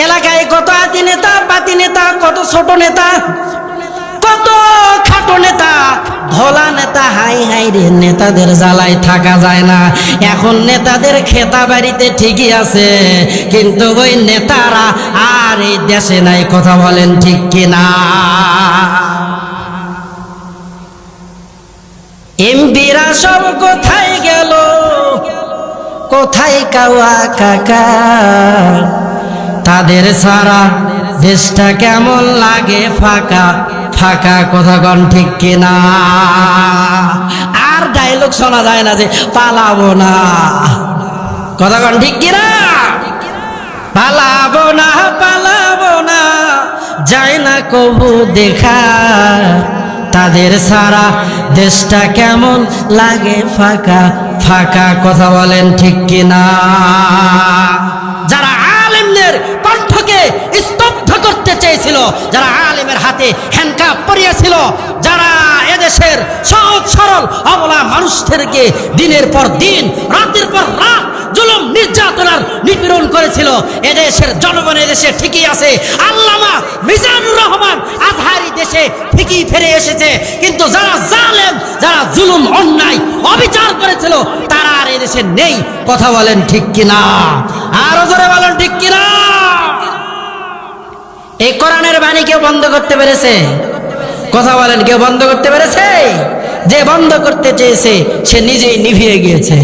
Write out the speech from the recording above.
এলাকায় কত আতি নেতা, পাতি নেতা, কত ছোট নেতা, কত খাটো নেতা, ধলা নেতা। হাই হাই রে, নেতাদের জ্বালায় থাকা যায় না। এখন নেতাদের খেতা বাড়িতে ঠিকই আছে, কিন্তু ওই নেতারা আর এই দেশে নাই। কথা বলেন ঠিক কিনা? এমপিরা সব কোথায় গেল? কোথায় কাওয়া কাকা? তাদের সারা দেশটা কেমন লাগে ফাঁকা ফাঁকা। কথা কন ঠিক কিনা? আর ডায়লগ শোনা যায় না যে পালাবো না। কথা কন ঠিক কিনা? পালাবো না, পালাবো না, যায় না কবু দেখা। তাদের সারা দেশটা কেমন লাগে ফাঁকা ফাঁকা। কথা বলেন ঠিক কিনা? যারা আলেমদের কণ্ঠকে স্তব্ধ করতে চেয়েছিল, যারা আলেমের হাতে হ্যান্ডকাপ পরিয়েছিল, যারা এদেশের সহজ সরল অবলা মানুষদেরকে দিনের পর দিন, রাতের পর রাত জুলুম নির্যাতনার নিপীড়ন করেছিল, এদেশের জনগণ এদেশে ঠিকই আছে। আল্লামা মিজানুর রহমান আজহারি দেশে ঠিকই ফিরে এসেছে। কিন্তু যারা জালেম, যারা জুলুম অন্যায় অবিচার করেছিল, তারা আর এদেশে নেই। কথা বলেন ঠিক কিনা? আরো জোরে বলেন ঠিক কিনা? এই কোরআনের বাণী কেউ বন্ধ করতে পেরেছে? কথা বলেন, কেউ বন্ধ করতে পেরেছে? যে বন্ধ করতে চেয়েছে সে নিজেই নিভিয়ে গিয়েছে।